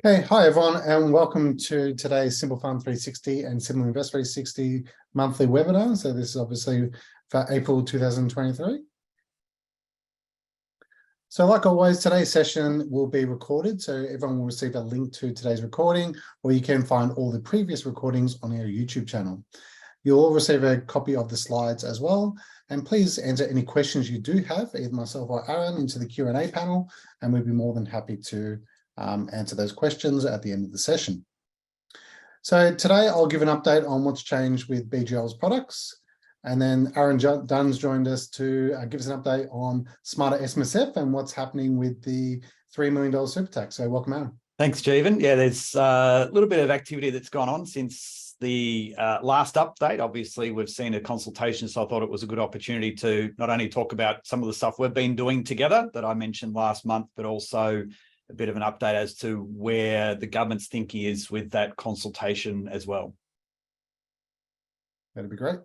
Hey, hi everyone, and welcome to today's Simple Fund 360 and Simple Invest 360 monthly webinar. So this is obviously for April 2023. So like always, today's session will be recorded, so everyone will receive a link to today's recording, or you can find all the previous recordings on our YouTube channel. You'll all receive a copy of the slides as well, and please enter any questions you do have, either myself or Aaron, into the Q&A panel, and we'd be more than happy to answer those questions at the end of the session. So today I'll give an update on what's changed with BGL's products. And then Aaron Dunn's joined us to give us an update on Smarter SMSF and what's happening with the $3 million super tax. So welcome, Aaron. Thanks, Jeevan. Yeah, there's a little bit of activity that's gone on since the last update. Obviously, we've seen a consultation, so I thought it was a good opportunity to not only talk about some of the stuff we've been doing together that I mentioned last month, but also a bit of an update as to where the government's thinking is with that consultation as well. That'd be great.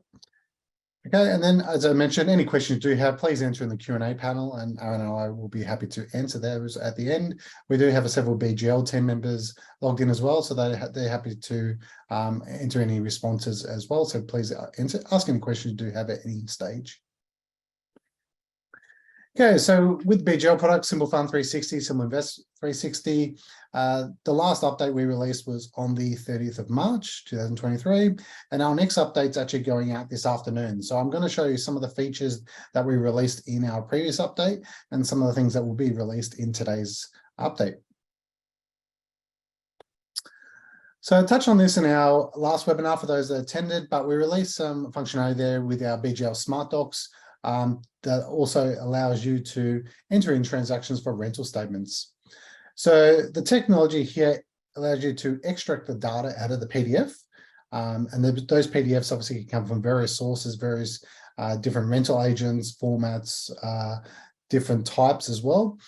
Okay, and then as I mentioned, any questions you do have, please enter in the Q&A panel, and Aaron and I will be happy to answer those at the end. We do have several BGL team members logged in as well, so they're happy to enter any responses as well. So please ask any questions you do have at any stage. Okay, so with BGL products, Simple Fund 360, Simple Invest 360, the last update we released was on the 30th of March, 2023, and our next update's actually going out this afternoon. So I'm going to show you some of the features that we released in our previous update and some of the things that will be released in today's update. So I touched on this in our last webinar for those that attended, but we released some functionality there with our BGL Smart Docs that also allows you to enter in transactions for rental statements. So the technology here allows you to extract the data out of the PDF, and those PDFs obviously can come from various sources, various different rental agents, formats, different types as well.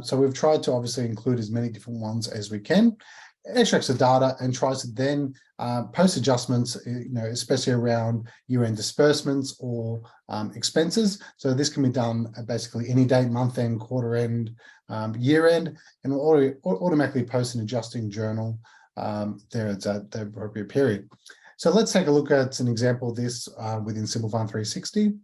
So we've tried to obviously include as many different ones as we can. Extracts the data and tries to then post adjustments, especially around year-end disbursements or expenses. So this can be done at basically any date, month-end, quarter-end, year-end, and will automatically post an adjusting journal there at the appropriate period. So let's take a look at an example of this within Simple Fund 360.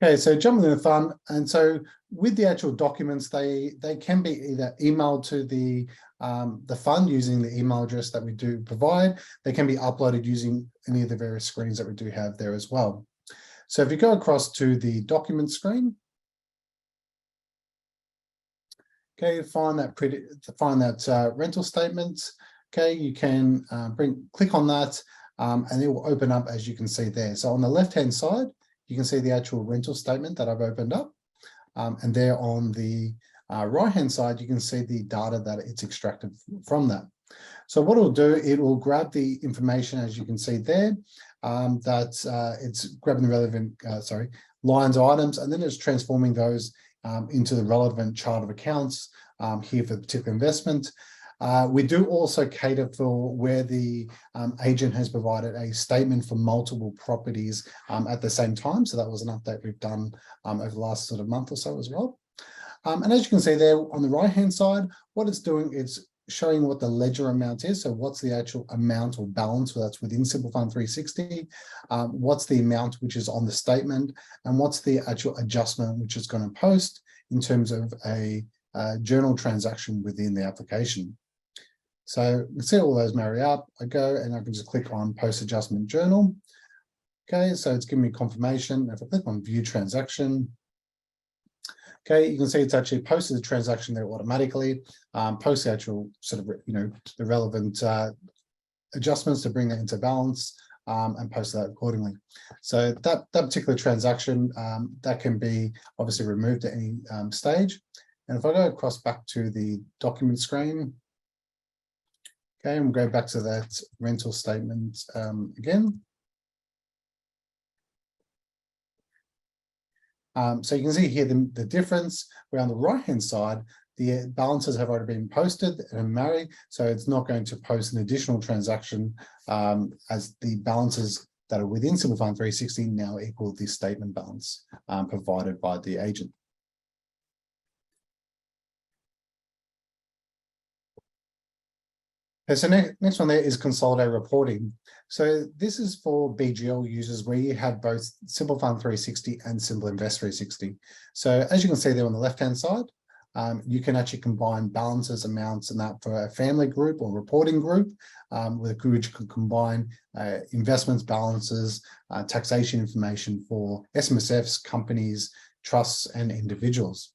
Okay, so jumping in the fund, and so with the actual documents, they can be either emailed to the fund using the email address that we do provide. They can be uploaded using any of the various screens that we do have there as well. So if you go across to the document screen, okay, find that rental statement. Okay, you can click on that, and it will open up as you can see there. So on the left-hand side, you can see the actual rental statement that I've opened up. And there on the right-hand side, you can see the data that it's extracted from that. So what it'll do, it will grab the information, as you can see there, that it's grabbing the relevant, lines, items, and then it's transforming those into the relevant chart of accounts here for the particular investment. We do also cater for where the agent has provided a statement for multiple properties at the same time. So that was an update we've done over the last sort of month or so as well. And as you can see there on the right-hand side, what it's doing is showing what the ledger amount is. So what's the actual amount or balance that's within Simple Fund 360? What's the amount which is on the statement? And what's the actual adjustment which is going to post in terms of a journal transaction within the application? So you can see all those marry up. I go and I can just click on Post Adjustment Journal. Okay, so it's giving me confirmation. If I click on View Transaction, okay, you can see it's actually posted the transaction there automatically, post the actual sort of, the relevant adjustments to bring that into balance, and post that accordingly. So that particular transaction, that can be obviously removed at any stage. And if I go across back to the document screen, okay, and we'll go back to that rental statement again. So you can see here the difference, where on the right-hand side, the balances have already been posted and married, so it's not going to post an additional transaction as the balances that are within Simple Fund 360 now equal the statement balance provided by the agent. Okay, so next one there is consolidated reporting. So this is for BGL users where you have both Simple Fund 360 and Simple Invest 360. So as you can see there on the left-hand side, you can actually combine balances, amounts, and that for a family group or reporting group, with which you can combine investments, balances, taxation information for SMSFs, companies, trusts, and individuals.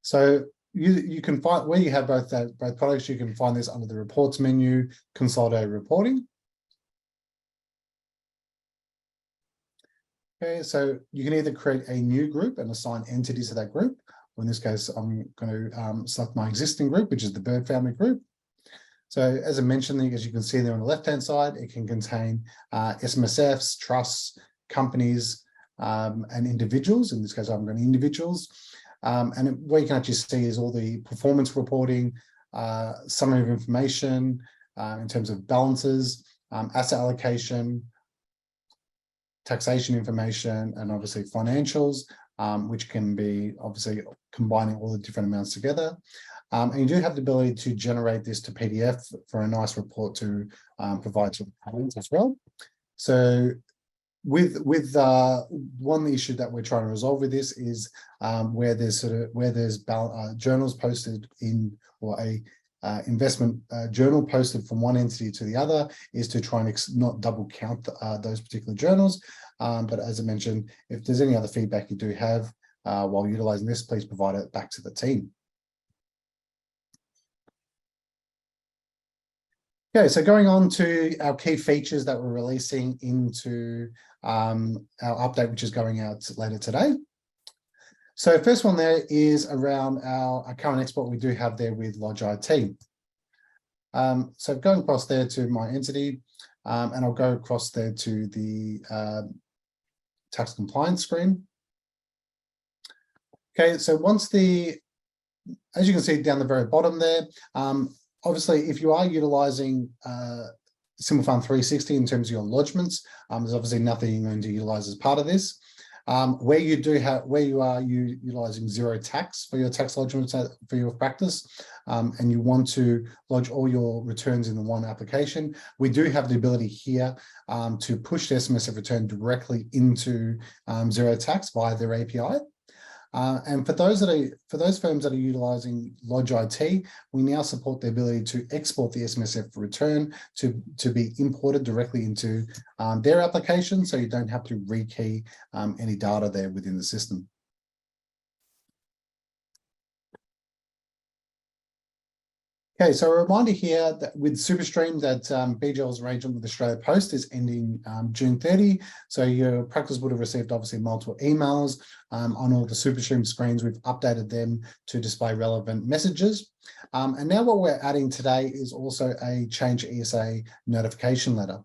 So you can find where you have both products, you can find this under the reports menu, consolidated reporting. Okay, so you can either create a new group and assign entities to that group. Or in this case, I'm going to select my existing group, which is the Bird family group. So as I mentioned, as you can see there on the left-hand side, it can contain SMSFs, trusts, companies, and individuals. In this case, I'm going to individuals. And what you can actually see is all the performance reporting, summary of information in terms of balances, asset allocation, taxation information, and obviously financials, which can be obviously combining all the different amounts together. And you do have the ability to generate this to PDF for a nice report to provide to clients as well. So with one issue that we're trying to resolve with this is where there's journals posted in, or a investment journal posted from one entity to the other, is to try and not double count those particular journals. But as I mentioned, if there's any other feedback you do have while utilizing this, please provide it back to the team. Okay, so going on to our key features that we're releasing into our update, which is going out later today. So first one there is around our current export we do have there with Lodge IT. So going across there to my entity, and I'll go across there to the tax compliance screen. Okay, so as you can see down the very bottom there, obviously, if you are utilizing Simple Fund 360 in terms of your lodgements, there's obviously nothing you're going to utilize as part of this. Where you are utilizing zero tax for your tax lodgements for your practice, and you want to lodge all your returns in the one application, we do have the ability here to push the SMSF return directly into zero tax via their API. And for those firms that are utilizing Lodge IT, we now support the ability to export the SMSF return to be imported directly into their application, so you don't have to rekey any data there within the system. Okay, so a reminder here that with SuperStream that BGL's arrangement with Australia Post is ending June 30. So your practice would have received obviously multiple emails on all the SuperStream screens. We've updated them to display relevant messages. And now what we're adding today is also a change ESA notification letter.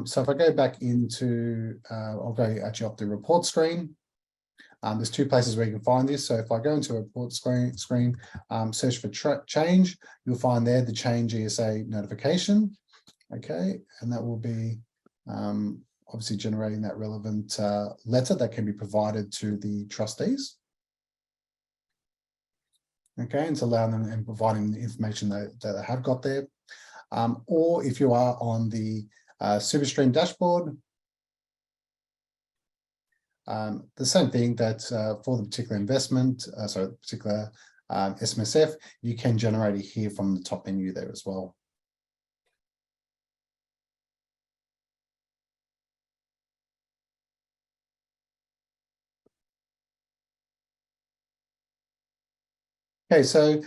So if I go back into, I'll go actually off the report screen. There's two places where you can find this. So if I go into a report screen, search for change, you'll find there the change ESA notification. Okay, and that will be obviously generating that relevant letter that can be provided to the trustees. Okay, and to allow them and providing the information that they have got there. Or if you are on the SuperStream dashboard, the same thing that for the particular investment, particular SMSF, you can generate it here from the top menu there as well. Okay, so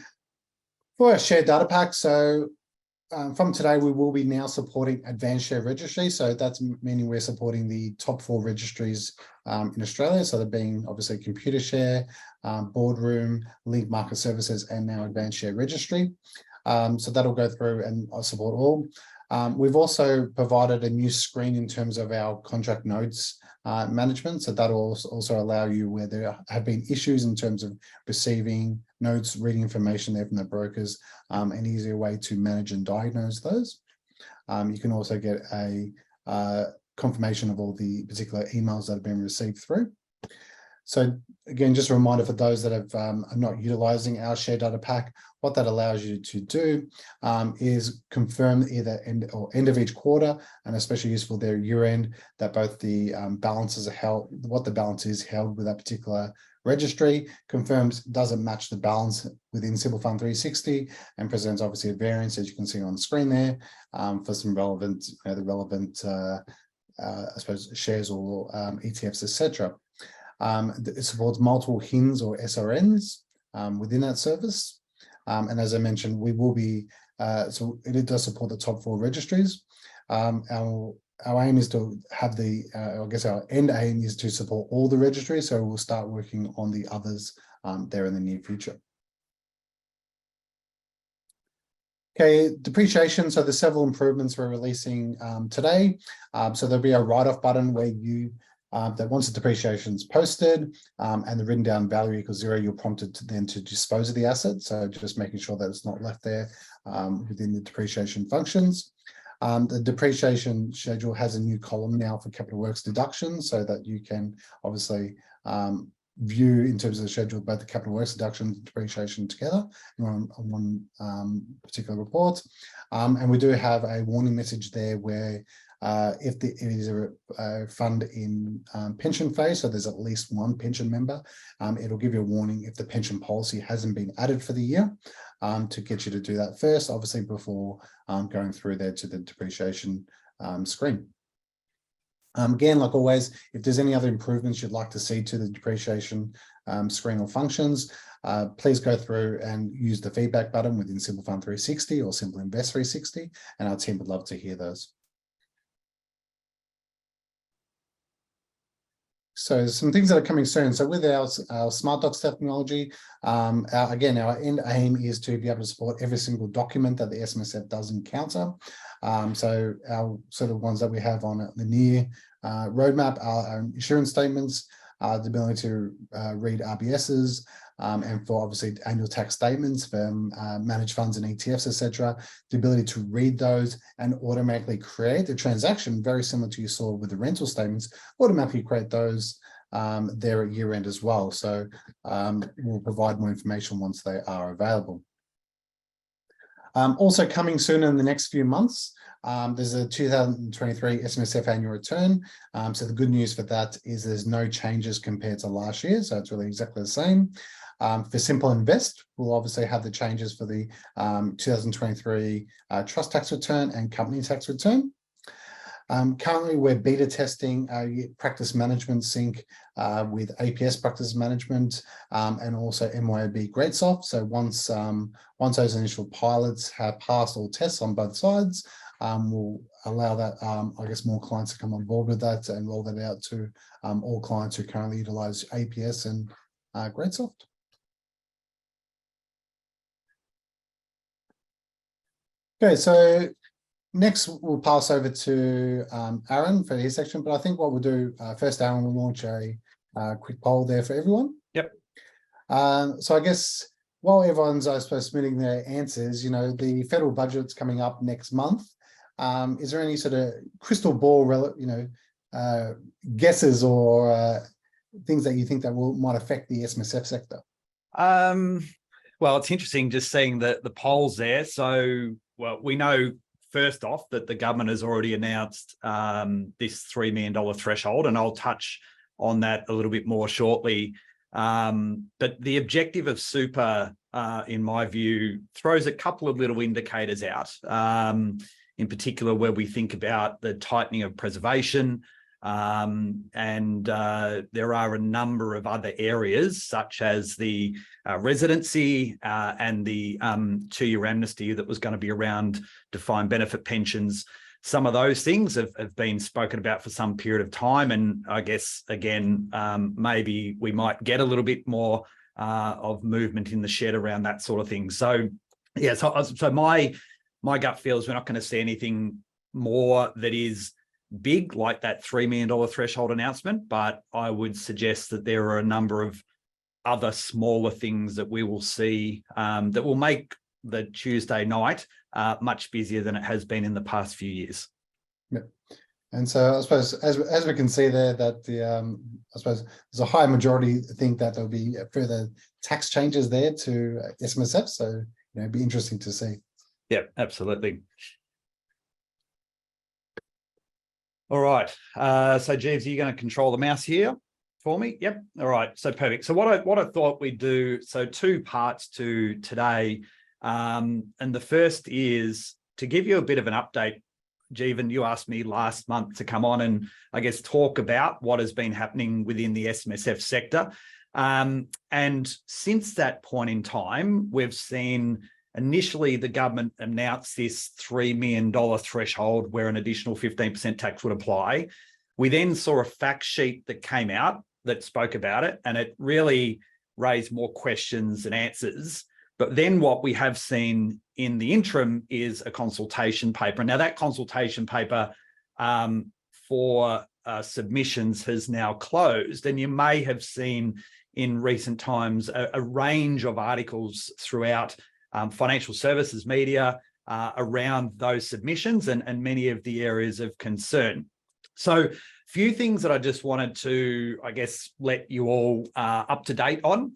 for our shared data pack, so from today, we will be now supporting advanced share registry. So that's meaning we're supporting the top 4 registries in Australia. So they're being obviously Computershare, Boardroom, Link Market Services, and now Advanced Share Registry. So that'll go through and I'll support all. We've also provided a new screen in terms of our contract notes management. So that'll also allow you, where there have been issues in terms of receiving notes, reading information there from the brokers, an easier way to manage and diagnose those. You can also get a confirmation of all the particular emails that have been received through. So again, just a reminder for those that have are not utilizing our share data pack, what that allows you to do is confirm either end of each quarter, and especially useful there year end, that both the balances are held, what the balance is held with that particular registry, confirms doesn't match the balance within Simple Fund 360, and presents obviously a variance, as you can see on the screen there, for some relevant, the relevant I suppose shares or ETFs, etc. It supports multiple HINs or SRNs within that service. And as I mentioned, we will be, so it does support the top 4 registries. Our aim is to have the, I guess our end aim is to support all the registries. So we'll start working on the others there in the near future. Okay, depreciation. So there's several improvements we're releasing today. So there'll be a write-off button where you, that once the depreciation is posted and the written down value equals 0, you're prompted to then to dispose of the asset. So just making sure that it's not left there within the depreciation functions. The depreciation schedule has a new column now for capital works deductions, so that you can obviously view in terms of the schedule both the capital works deduction and depreciation together on one particular report. And we do have a warning message there where if it is a fund in pension phase, so there's at least one pension member, it'll give you a warning if the pension policy hasn't been added for the year, to get you to do that first, obviously before going through there to the depreciation screen. Again, like always, if there's any other improvements you'd like to see to the depreciation screen or functions, please go through and use the feedback button within Simple Fund 360 or Simple Invest 360, and our team would love to hear those. So some things that are coming soon. So with our Smart Docs technology, again, our end aim is to be able to support every single document that the SMSF does encounter. So our sort of ones that we have on the near roadmap are our insurance statements, the ability to read RBSs, and for obviously annual tax statements for managed funds and ETFs, etc. The ability to read those and automatically create a transaction, very similar to you saw with the rental statements, automatically create those there at year end as well. So we'll provide more information once they are available. Also coming soon in the next few months, there's a 2023 SMSF annual return. So the good news for that is there's no changes compared to last year. So it's really exactly the same. For Simple Invest, we'll obviously have the changes for the 2023 trust tax return and company tax return. Currently, we're beta testing practice management sync with APS practice management and also MYOB GreatSoft. So once those initial pilots have passed all tests on both sides, we'll allow that, I guess, more clients to come on board with that and roll that out to all clients who currently utilize APS and GreatSoft. Okay, so next we'll pass over to Aaron for his section, but I think what we'll do first, Aaron will launch a quick poll there for everyone. Yep. So I guess while everyone's, I suppose, submitting their answers, the federal budget's coming up next month. Is there any sort of crystal ball, guesses or things that you think that might affect the SMSF sector? Well, it's interesting just seeing the polls there. So, well, we know first off that the government has already announced this $3 million threshold, and I'll touch on that a little bit more shortly. But the objective of super, in my view, throws a couple of little indicators out, in particular where we think about the tightening of preservation, and there are a number of other areas such as the residency and the 2-year amnesty that was going to be around defined benefit pensions. Some of those things have been spoken about for some period of time, and I guess again maybe we might get a little bit more of movement in the shed around that sort of thing. So yeah, so my gut feels we're not going to see anything more that is big like that $3 million threshold announcement, but I would suggest that there are a number of other smaller things that we will see that will make the Tuesday night much busier than it has been in the past few years. Yeah. And so I suppose as we can see there that I suppose there's a high majority think that there'll be further tax changes there to SMSF. So it'd be interesting to see. Yeah, absolutely. All right. So Jeeves, are you going to control the mouse here for me? Yep. All right. So perfect. So what I thought we'd do, so two parts to today. And the first is to give you a bit of an update. Jeevan, you asked me last month to come on and I guess talk about what has been happening within the SMSF sector. And since that point in time, we've seen initially the government announced this $3 million threshold where an additional 15% tax would apply. We then saw a fact sheet that came out that spoke about it, and it really raised more questions than answers. But then what we have seen in the interim is a consultation paper. Now that consultation paper for submissions has now closed, and you may have seen in recent times a range of articles throughout financial services media around those submissions and many of the areas of concern. So a few things that I just wanted to, I guess, let you all up to date on.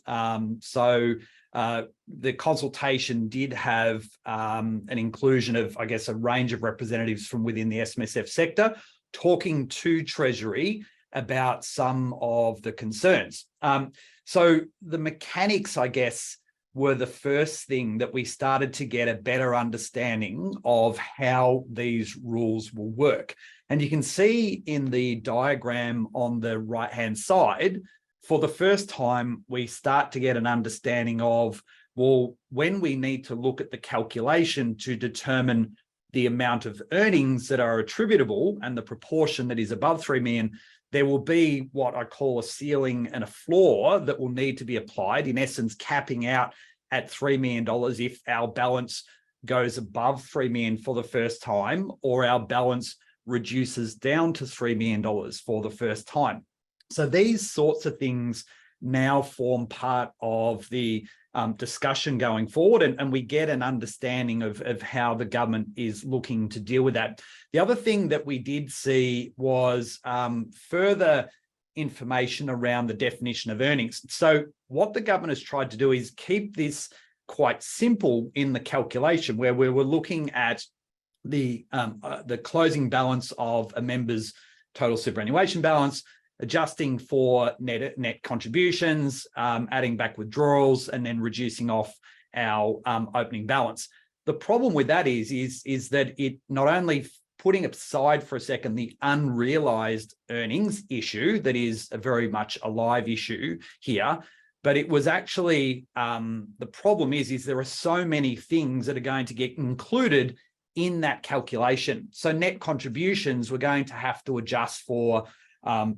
The consultation did have an inclusion of, I guess, a range of representatives from within the SMSF sector talking to Treasury about some of the concerns. So the mechanics, I guess, were the first thing that we started to get a better understanding of how these rules will work. And you can see in the diagram on the right-hand side, for the first time, we start to get an understanding of, well, when we need to look at the calculation to determine the amount of earnings that are attributable and the proportion that is above 3 million, there will be what I call a ceiling and a floor that will need to be applied, in essence, capping out at $3 million if our balance goes above 3 million for the first time, or our balance reduces down to $3 million for the first time. So these sorts of things now form part of the discussion going forward, and we get an understanding of how the government is looking to deal with that. The other thing that we did see was further information around the definition of earnings. So what the government has tried to do is keep this quite simple in the calculation, where we were looking at the closing balance of a member's total superannuation balance, adjusting for net contributions, adding back withdrawals, and then reducing off our opening balance. The problem with that is that it not only, putting aside for a second the unrealized earnings issue that is a very much a live issue here, but it was actually, the problem is there are so many things that are going to get included in that calculation. So net contributions, we're going to have to adjust for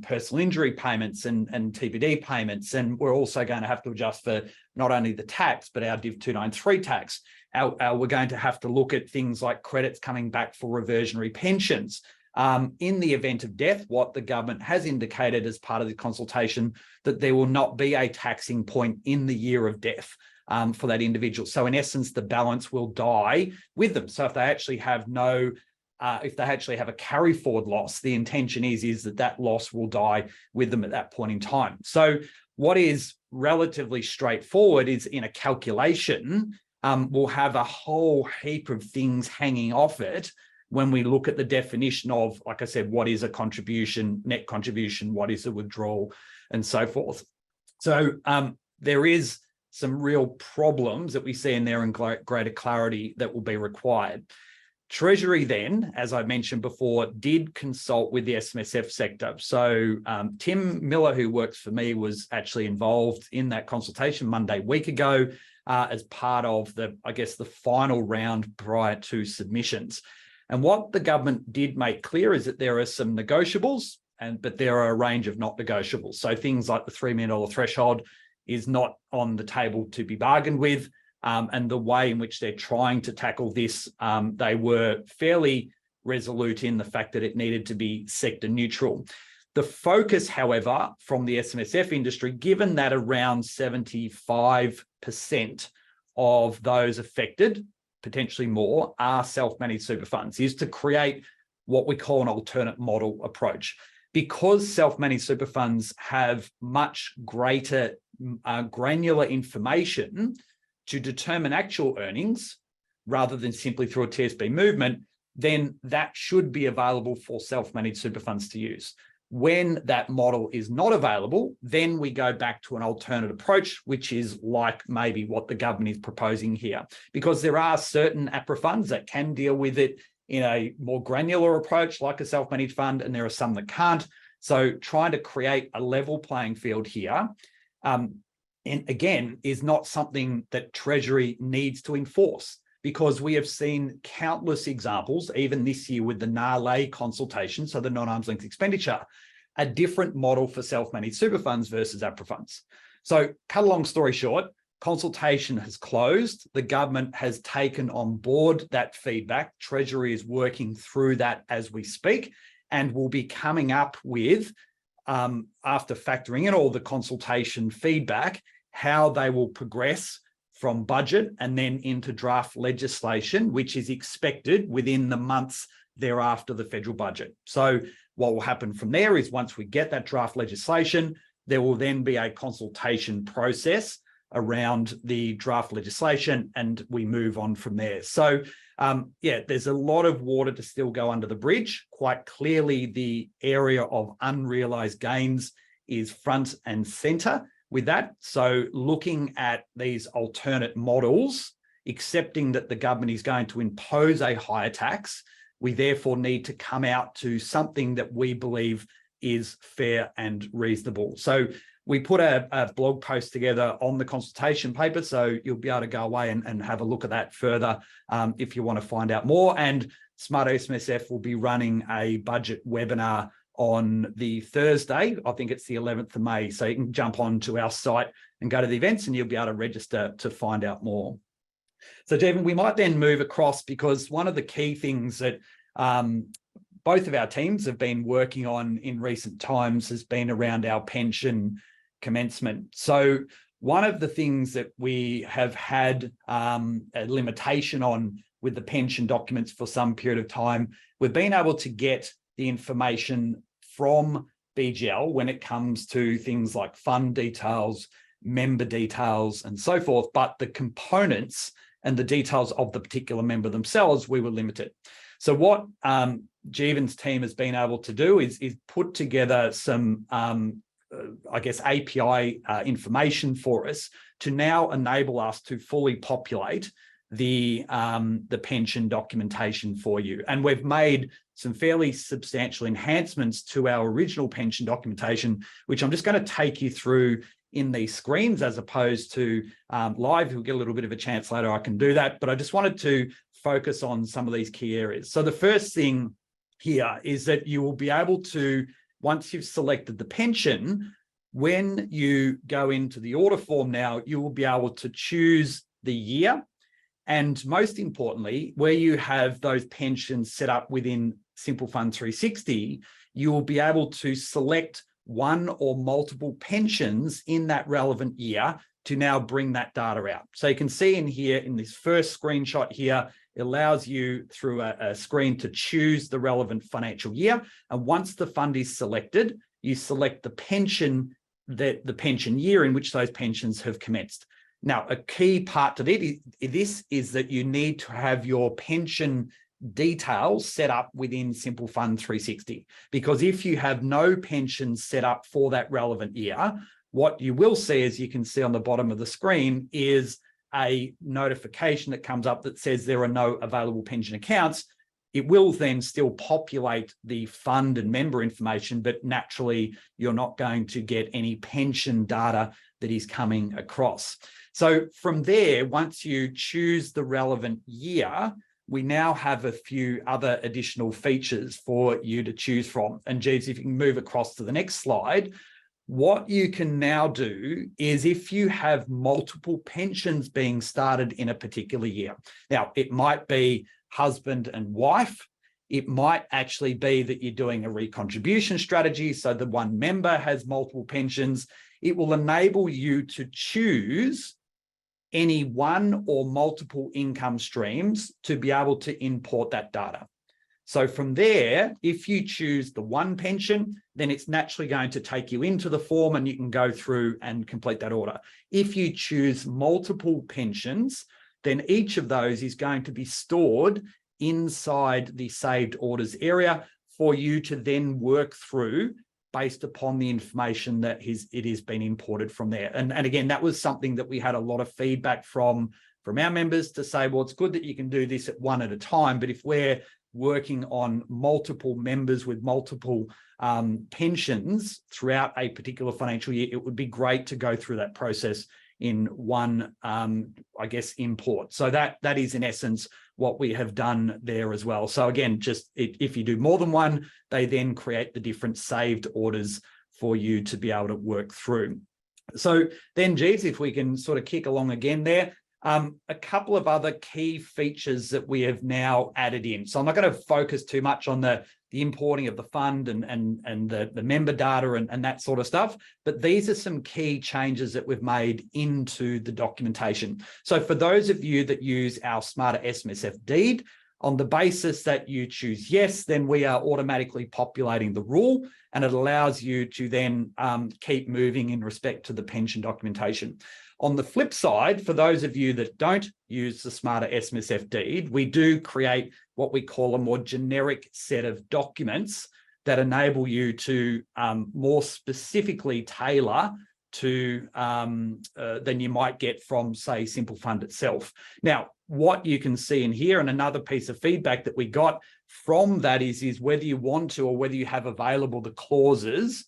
personal injury payments and TPD payments. And we're also going to have to adjust for not only the tax, but our Div 293 tax. We're going to have to look at things like credits coming back for reversionary pensions. In the event of death, what the government has indicated as part of the consultation, that there will not be a taxing point in the year of death for that individual. So in essence, the balance will die with them. So if they actually have a carry forward loss, the intention is that loss will die with them at that point in time. So what is relatively straightforward is, in a calculation, we'll have a whole heap of things hanging off it when we look at the definition of, like I said, what is a contribution, net contribution, what is a withdrawal, and so forth. So there is some real problems that we see in there, and greater clarity that will be required. Treasury then, as I mentioned before, did consult with the SMSF sector. So Tim Miller, who works for me, was actually involved in that consultation Monday week ago as part of the final round prior to submissions. And what the government did make clear is that there are some negotiables, but there are a range of not negotiables. So things like the $3 million threshold is not on the table to be bargained with. And the way in which they're trying to tackle this, they were fairly resolute in the fact that it needed to be sector neutral. The focus, however, from the SMSF industry, given that around 75% of those affected, potentially more, are self-managed super funds, is to create what we call an alternate model approach. Because self-managed super funds have much greater granular information to determine actual earnings rather than simply through a TSB movement, then that should be available for self-managed super funds to use. When that model is not available, then we go back to an alternate approach, which is like maybe what the government is proposing here, because there are certain APRA funds that can deal with it in a more granular approach, like a self-managed fund, and there are some that can't. So trying to create a level playing field here, and again, is not something that Treasury needs to enforce, because we have seen countless examples, even this year with the NALE consultation, so the non-arm's length expenditure, a different model for self-managed super funds versus APRA funds. So cut a long story short, consultation has closed. The government has taken on board that feedback. Treasury is working through that as we speak, and will be coming up with, after factoring in all the consultation feedback, how they will progress from budget and then into draft legislation, which is expected within the months thereafter the federal budget. So what will happen from there is once we get that draft legislation, there will then be a consultation process around the draft legislation, and we move on from there. So yeah, there's a lot of water to still go under the bridge. Quite clearly, the area of unrealized gains is front and center with that. So looking at these alternate models, accepting that the government is going to impose a higher tax, we therefore need to come out to something that we believe is fair and reasonable. So we put a blog post together on the consultation paper, so you'll be able to go away and have a look at that further if you want to find out more. And Smart SMSF will be running a budget webinar on the Thursday. I think it's the 11th of May. So you can jump onto our site and go to the events, and you'll be able to register to find out more. So Devin, we might then move across, because one of the key things that both of our teams have been working on in recent times has been around our pension commencement. So one of the things that we have had a limitation on with the pension documents for some period of time, we've been able to get the information from BGL when it comes to things like fund details, member details, and so forth, but the components and the details of the particular member themselves, we were limited. So what Jeevan's team has been able to do is put together some I guess, API information for us to now enable us to fully populate the pension documentation for you. And we've made some fairly substantial enhancements to our original pension documentation, which I'm just going to take you through in these screens as opposed to live. You'll get a little bit of a chance later, I can do that. But I just wanted to focus on some of these key areas. So the first thing here is that you will be able to, once you've selected the pension, when you go into the order form now, you will be able to choose the year. And most importantly, where you have those pensions set up within Simple Fund 360, you will be able to select one or multiple pensions in that relevant year to now bring that data out. So you can see in here, in this first screenshot here, it allows you through a screen to choose the relevant financial year. And once the fund is selected, you select the pension, the pension year in which those pensions have commenced. Now, a key part to this is that you need to have your pension details set up within Simple Fund 360, because if you have no pensions set up for that relevant year, what you will see, as you can see on the bottom of the screen, is a notification that comes up that says there are no available pension accounts. It will then still populate the fund and member information, but naturally you're not going to get any pension data that is coming across. So from there, once you choose the relevant year, we now have a few other additional features for you to choose from. And Jeeves, if you can move across to the next slide, what you can now do is, if you have multiple pensions being started in a particular year, now it might be husband and wife, it might actually be that you're doing a recontribution strategy, so the one member has multiple pensions. It will enable you to choose any one or multiple income streams to be able to import that data. So from there, if you choose the one pension, then it's naturally going to take you into the form and you can go through and complete that order. If you choose multiple pensions, then each of those is going to be stored inside the saved orders area for you to then work through based upon the information that it has been imported from there. And again, that was something that we had a lot of feedback from our members to say, well, it's good that you can do this at one at a time, but if we're working on multiple members with multiple pensions throughout a particular financial year, it would be great to go through that process in one, I guess, import. So that is in essence what we have done there as well. So again, just if you do more than one, they then create the different saved orders for you to be able to work through. So then, Jeeves, if we can sort of kick along again there, a couple of other key features that we have now added in. So I'm not going to focus too much on the importing of the fund and the member data and that sort of stuff, but these are some key changes that we've made into the documentation. So for those of you that use our Smarter SMSF deed, on the basis that you choose yes, then we are automatically populating the rule, and it allows you to then keep moving in respect to the pension documentation. On the flip side, for those of you that don't use the Smarter SMSF deed, we do create what we call a more generic set of documents that enable you to more specifically tailor to than you might get from, say, Simple Fund itself. Now, what you can see in here, and another piece of feedback that we got from that is whether you want to or whether you have available the clauses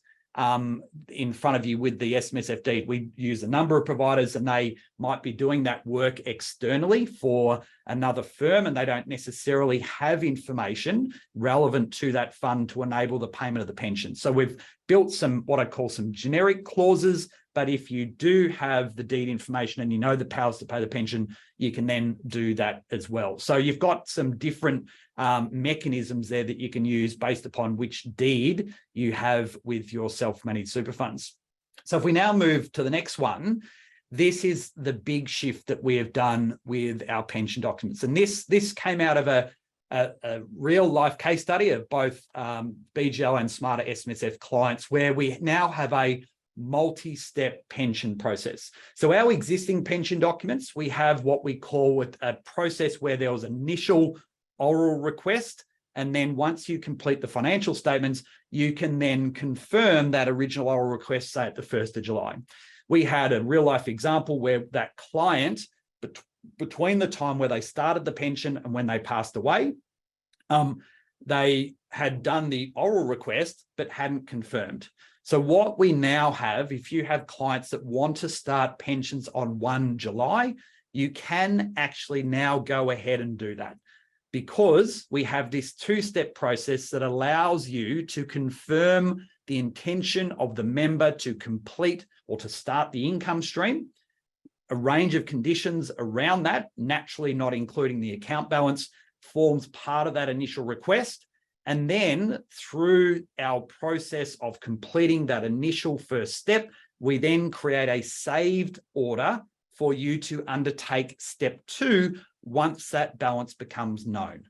in front of you with the SMSF deed. We use a number of providers and they might be doing that work externally for another firm, and they don't necessarily have information relevant to that fund to enable the payment of the pension. So we've built some, what I call some generic clauses, but if you do have the deed information and you know the powers to pay the pension, you can then do that as well. So you've got some different mechanisms there that you can use based upon which deed you have with your self-managed super funds. So if we now move to the next one, this is the big shift that we have done with our pension documents. And this came out of a real life case study of both BGL and Smarter SMSF clients, where we now have a multi-step pension process. So our existing pension documents, we have what we call a process where there was initial oral request, and then once you complete the financial statements, you can then confirm that original oral request, say at the 1st of July. We had a real life example where that client, between the time where they started the pension and when they passed away, they had done the oral request but hadn't confirmed. So what we now have, if you have clients that want to start pensions on 1 July, you can actually now go ahead and do that, because we have this two-step process that allows you to confirm the intention of the member to complete or to start the income stream, a range of conditions around that, naturally not including the account balance, forms part of that initial request. And then through our process of completing that initial first step, we then create a saved order for you to undertake step 2 once that balance becomes known.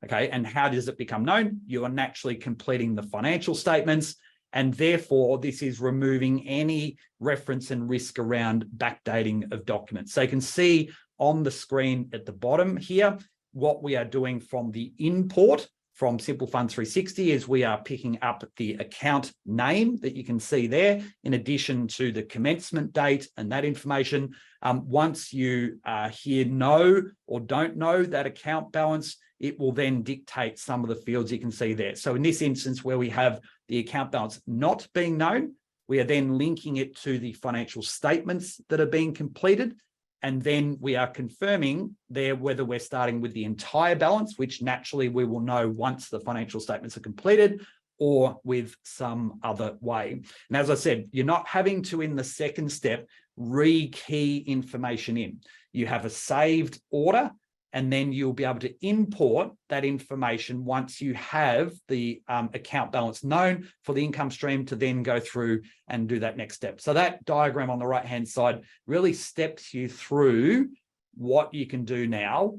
Okay, and how does it become known? You are naturally completing the financial statements, and therefore this is removing any reference and risk around backdating of documents. So you can see on the screen at the bottom here, what we are doing from the import from Simple Fund 360 is we are picking up the account name that you can see there, in addition to the commencement date and that information. Once you here know or don't know that account balance, it will then dictate some of the fields you can see there. So in this instance, where we have the account balance not being known, we are then linking it to the financial statements that are being completed. And then we are confirming there whether we're starting with the entire balance, which naturally we will know once the financial statements are completed, or with some other way. And as I said, you're not having to, in the second step, re-key information in. You have a saved order, and then you'll be able to import that information once you have the account balance known for the income stream, to then go through and do that next step. So that diagram on the right-hand side really steps you through what you can do now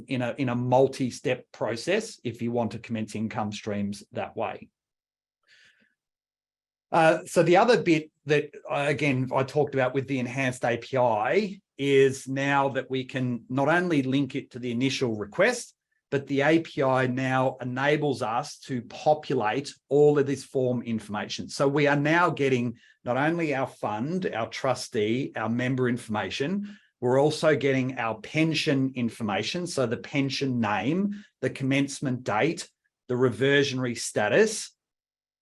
in a multi-step process if you want to commence income streams that way. So the other bit that, again, I talked about with the enhanced API is now that we can not only link it to the initial request, but the API now enables us to populate all of this form information. So we are now getting not only our fund, our trustee, our member information, we're also getting our pension information. So the pension name, the commencement date, the reversionary status,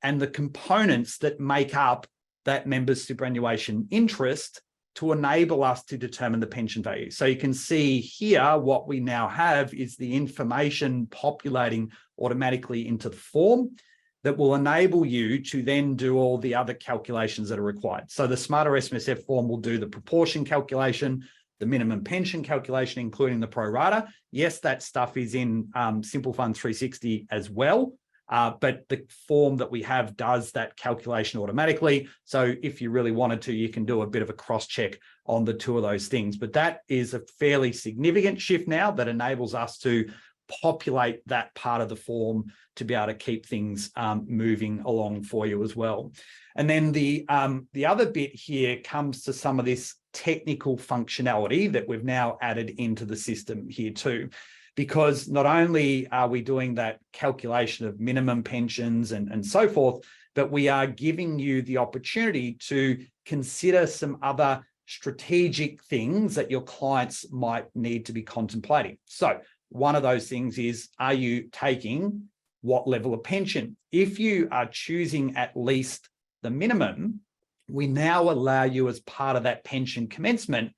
and the components that make up that member's superannuation interest to enable us to determine the pension value. So you can see here, what we now have is the information populating automatically into the form that will enable you to then do all the other calculations that are required. So the Smarter SMSF form will do the proportion calculation, the minimum pension calculation, including the pro rata. Yes, that stuff is in Simple Fund 360 as well. But the form that we have does that calculation automatically. So if you really wanted to, you can do a bit of a cross-check on the two of those things. But that is a fairly significant shift now that enables us to populate that part of the form to be able to keep things moving along for you as well. And then the other bit here comes to some of this technical functionality that we've now added into the system here too. Because not only are we doing that calculation of minimum pensions and so forth, but we are giving you the opportunity to consider some other strategic things that your clients might need to be contemplating. So one of those things is, are you taking what level of pension? If you are choosing at least the minimum, we now allow you as part of that pension commencement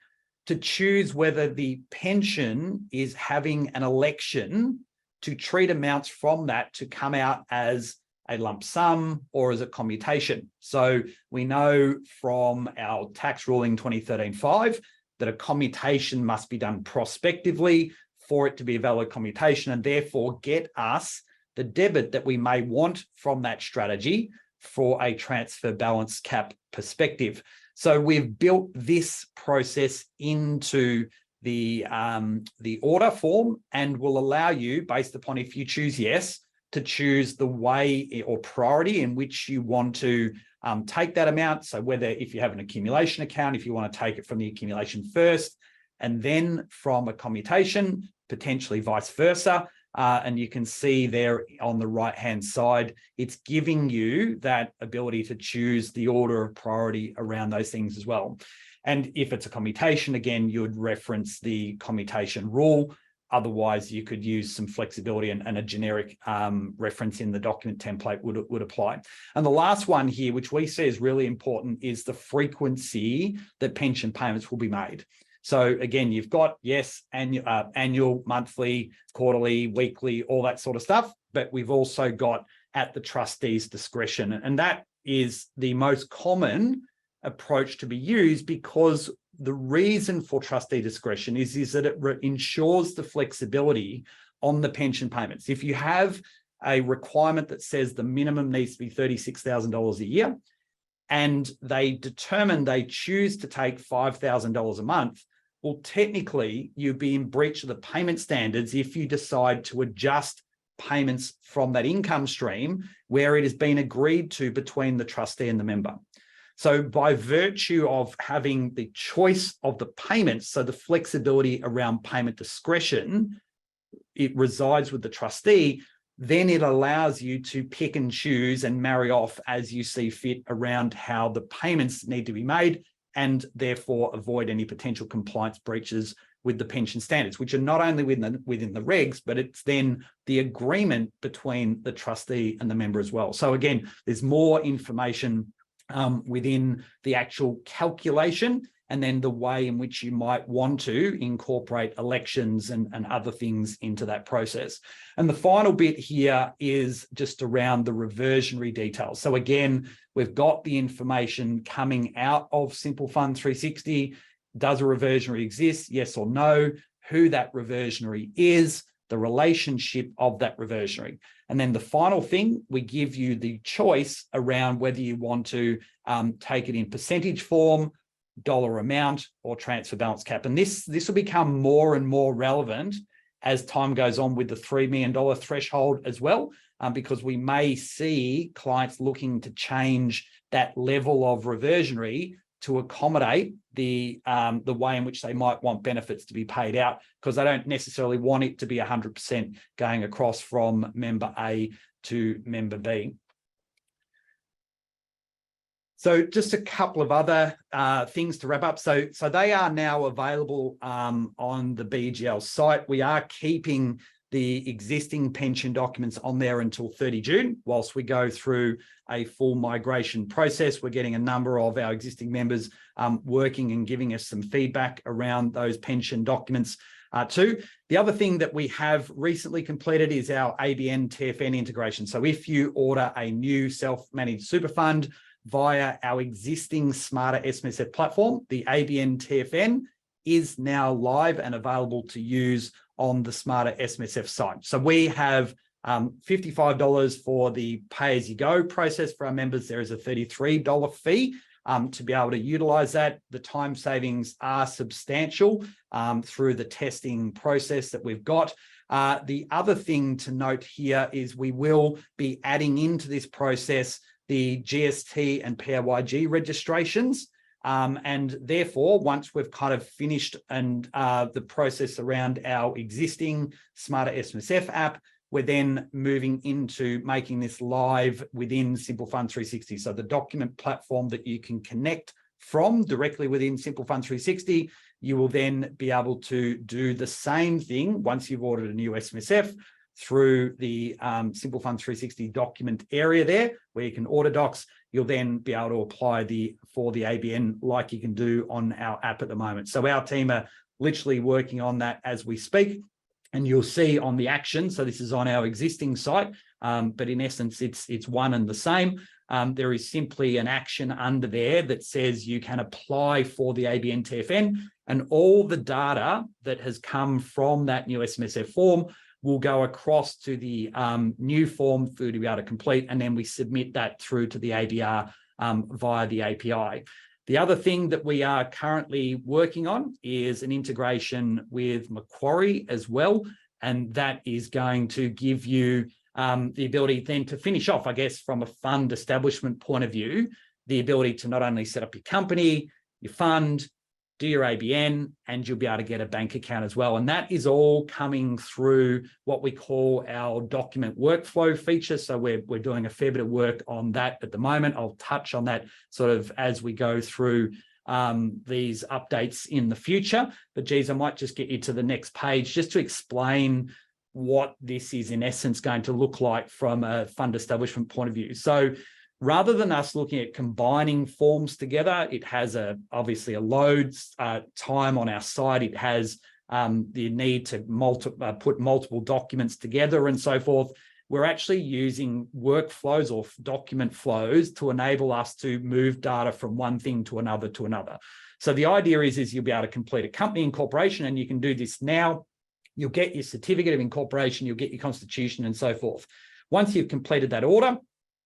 to choose whether the pension is having an election to treat amounts from that to come out as a lump sum or as a commutation. So we know from our tax ruling 2013-5 that a commutation must be done prospectively for it to be a valid commutation, and therefore get us the debit that we may want from that strategy for a transfer balance cap perspective. So we've built this process into the order form and will allow you, based upon if you choose yes, to choose the way or priority in which you want to take that amount. So whether if you have an accumulation account, if you want to take it from the accumulation first and then from a commutation, potentially vice versa. And you can see there on the right-hand side, it's giving you that ability to choose the order of priority around those things as well. And if it's a commutation, again, you would reference the commutation rule. Otherwise, you could use some flexibility and a generic reference in the document template would apply. And the last one here, which we see is really important, is the frequency that pension payments will be made. So again, you've got, yes, annual, monthly, quarterly, weekly, all that sort of stuff, but we've also got at the trustee's discretion. And that is the most common approach to be used, because the reason for trustee discretion is that it ensures the flexibility on the pension payments. If you have a requirement that says the minimum needs to be $36,000 a year, and they choose to take $5,000 a month, well, technically, you'd be in breach of the payment standards if you decide to adjust payments from that income stream where it has been agreed to between the trustee and the member. So by virtue of having the choice of the payments, so the flexibility around payment discretion, it resides with the trustee, then it allows you to pick and choose and marry off as you see fit around how the payments need to be made, and therefore avoid any potential compliance breaches with the pension standards, which are not only within the regs, but it's then the agreement between the trustee and the member as well. So again, there's more information within the actual calculation, and then the way in which you might want to incorporate elections and other things into that process. And the final bit here is just around the reversionary details. So again, we've got the information coming out of Simple Fund 360. Does a reversionary exist? Yes or no? Who that reversionary is, the relationship of that reversionary. And then the final thing, we give you the choice around whether you want to take it in percentage form, dollar amount or transfer balance cap. And this will become more and more relevant as time goes on with the $3 million threshold as well, because we may see clients looking to change that level of reversionary to accommodate the way in which they might want benefits to be paid out, because they don't necessarily want it to be 100% going across from member A to member B. So just a couple of other things to wrap up. So they are now available on the BGL site. We are keeping the existing pension documents on there until 30 June, whilst we go through a full migration process. We're getting a number of our existing members working and giving us some feedback around those pension documents too. The other thing that we have recently completed is our ABN TFN integration. So if you order a new self-managed super fund via our existing Smarter SMSF platform, the ABN TFN is now live and available to use on the Smarter SMSF site. So we have $55 for the pay-as-you-go process for our members. There is a $33 fee to be able to utilize that. The time savings are substantial through the testing process that we've got. The other thing to note here is we will be adding into this process the GST and PAYG registrations. And therefore, once we've kind of finished and the process around our existing Smarter SMSF app, we're then moving into making this live within Simple Fund 360. So the document platform that you can connect from directly within Simple Fund 360, you will then be able to do the same thing once you've ordered a new SMSF through the Simple Fund 360 document area there, where you can order docs. You'll then be able to apply for the ABN like you can do on our app at the moment. So our team are literally working on that as we speak. And you'll see on the action, so this is on our existing site, but in essence, it's one and the same. There is simply an action under there that says you can apply for the ABN TFN, and all the data that has come from that new SMSF form will go across to the new form for you to be able to complete, and then we submit that through to the ABR via the API. The other thing that we are currently working on is an integration with Macquarie as well, and that is going to give you the ability then to finish off, I guess, from a fund establishment point of view, the ability to not only set up your company, your fund, do your ABN, and you'll be able to get a bank account as well. And that is all coming through what we call our document workflow feature. So we're doing a fair bit of work on that at the moment. I'll touch on that sort of as we go through these updates in the future. But geez, I might just get you to the next page just to explain what this is in essence going to look like from a fund establishment point of view. So rather than us looking at combining forms together, it has obviously a load time on our side. It has the need to put multiple documents together and so forth. We're actually using workflows or document flows to enable us to move data from one thing to another to another. So the idea is you'll be able to complete a company incorporation, and you can do this now. You'll get your certificate of incorporation, you'll get your constitution and so forth. Once you've completed that order,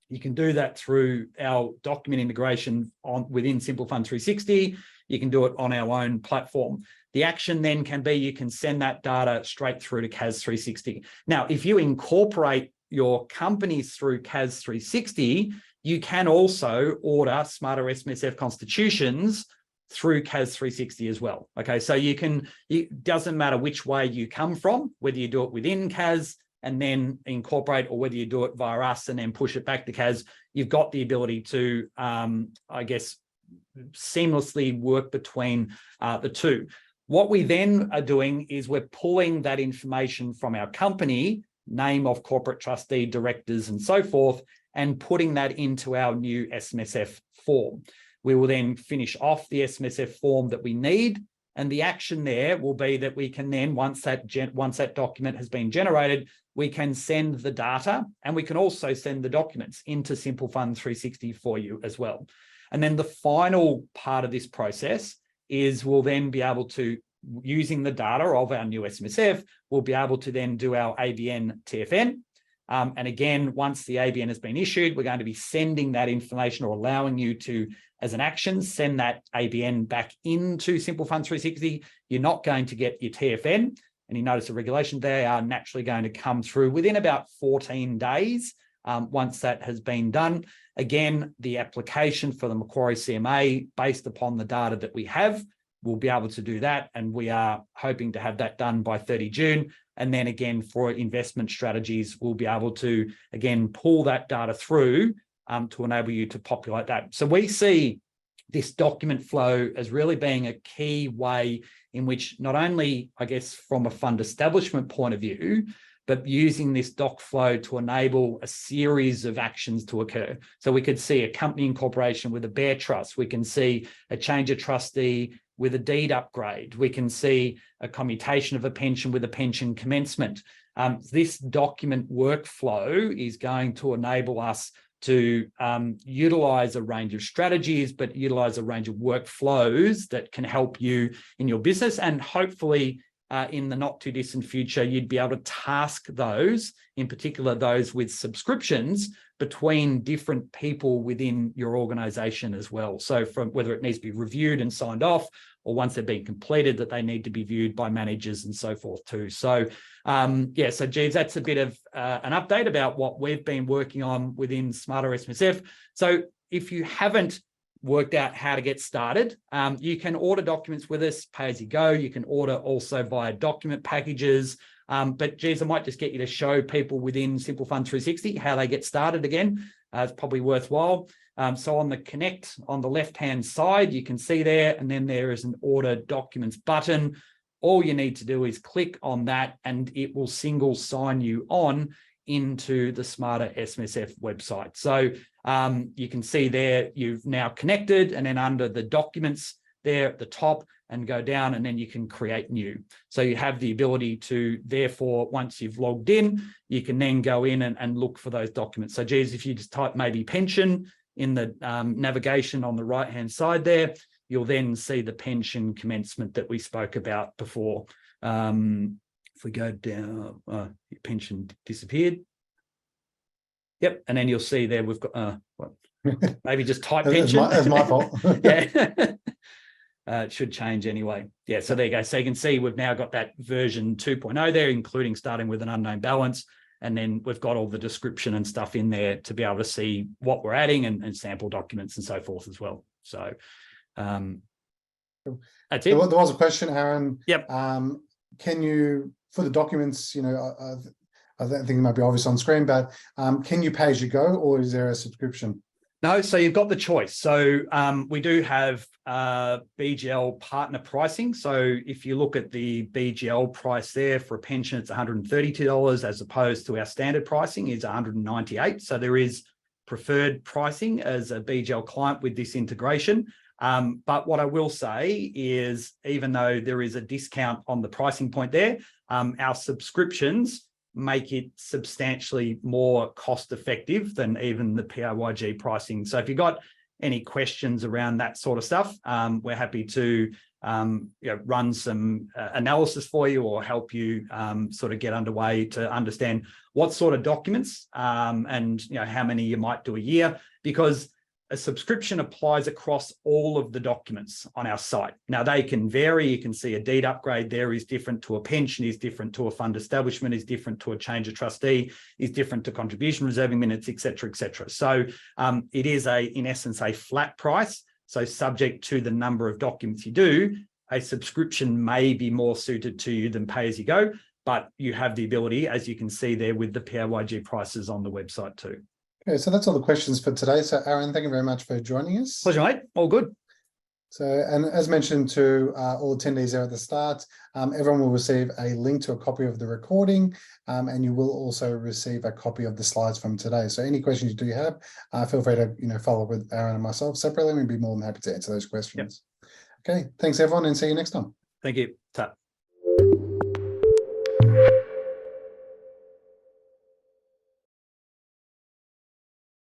you can do that through our document integration within Simple Fund 360. You can do it on our own platform. The action then can be you can send that data straight through to CAS 360. Now, if you incorporate your companies through CAS 360, you can also order Smarter SMSF constitutions through CAS 360 as well. Okay, so it doesn't matter which way you come from, whether you do it within CAS and then incorporate, or whether you do it via us and then push it back to CAS, you've got the ability to, I guess, seamlessly work between the two. What we then are doing is we're pulling that information from our company, name of corporate trustee, directors, and so forth, and putting that into our new SMSF form. We will then finish off the SMSF form that we need, and the action there will be that we can then, once that document has been generated, we can send the data, and we can also send the documents into Simple Fund 360 for you as well. And then the final part of this process is we'll then be able to, using the data of our new SMSF, we'll be able to then do our ABN TFN. And again, once the ABN has been issued, we're going to be sending that information or allowing you to, as an action, send that ABN back into Simple Fund 360. You're not going to get your TFN. And you notice the regulation, they are naturally going to come through within about 14 days once that has been done. Again, the application for the Macquarie CMA, based upon the data that we have, we'll be able to do that. And we are hoping to have that done by 30 June. And then again, for investment strategies, we'll be able to, again, pull that data through to enable you to populate that. So we see this document flow as really being a key way in which not only, I guess, from a fund establishment point of view, but using this doc flow to enable a series of actions to occur. So we could see a company incorporation with a bare trust. We can see a change of trustee with a deed upgrade. We can see a commutation of a pension with a pension commencement. This document workflow is going to enable us to utilize a range of strategies, but utilize a range of workflows that can help you in your business. And hopefully in the not too distant future, you'd be able to task those, in particular, those with subscriptions, between different people within your organization as well. So from whether it needs to be reviewed and signed off, or once they've been completed, that they need to be viewed by managers and so forth too. So yeah, so Jeeves, that's a bit of an update about what we've been working on within Smarter SMSF. So if you haven't worked out how to get started, you can order documents with us, pay as you go. You can order also via document packages. But Jeeves, I might just get you to show people within Simple Fund 360 how they get started again. It's probably worthwhile. So on the Connect on the left-hand side, you can see there, and then there is an Order Documents button. All you need to do is click on that and it will single sign you on into the Smarter SMSF website. So you can see there, you've now connected, and then under the documents there at the top and go down, and then you can create new. So you have the ability to, therefore, once you've logged in, you can then go in and look for those documents. So geez, if you just type maybe pension in the navigation on the right-hand side there, you'll then see the pension commencement that we spoke about before. If we go down, your pension disappeared. Yep, and then you'll see there we've got, maybe just type pension. That's my fault. Yeah. It should change anyway. Yeah, so there you go. So you can see we've now got that version 2.0 there, including starting with an unknown balance. And then we've got all the description and stuff in there to be able to see what we're adding and sample documents and so forth as well. So that's it. There was a question, Aaron. Yep. Can you, for the documents, you know, I think it might be obvious on screen, but can you pay as you go, or is there a subscription? No, so you've got the choice. So we do have BGL partner pricing. So if you look at the BGL price there for a pension, it's $132 as opposed to our standard pricing is $198. So there is preferred pricing as a BGL client with this integration. But what I will say is, even though there is a discount on the pricing point there, our subscriptions make it substantially more cost effective than even the PAYG pricing. So if you've got any questions around that sort of stuff, we're happy to run some analysis for you or help you sort of get underway to understand what sort of documents and how many you might do a year, because a subscription applies across all of the documents on our site. Now, they can vary. You can see a deed upgrade there is different to a pension, is different to a fund establishment, is different to a change of trustee, is different to contribution reserving minutes, et cetera, et cetera. So it is in essence, a flat price. So subject to the number of documents you do, a subscription may be more suited to you than pay as you go, but you have the ability, as you can see there, with the PAYG prices on the website too. Okay, so that's all the questions for today. So Aaron, thank you very much for joining us. Pleasure, mate. All good. So, and as mentioned to all attendees there at the start, everyone will receive a link to a copy of the recording, and you will also receive a copy of the slides from today. So any questions you do have, feel free to follow up with Aaron and myself separately. We'd be more than happy to answer those questions. Yep. Okay, thanks everyone, and see you next time. Thank you. Ta.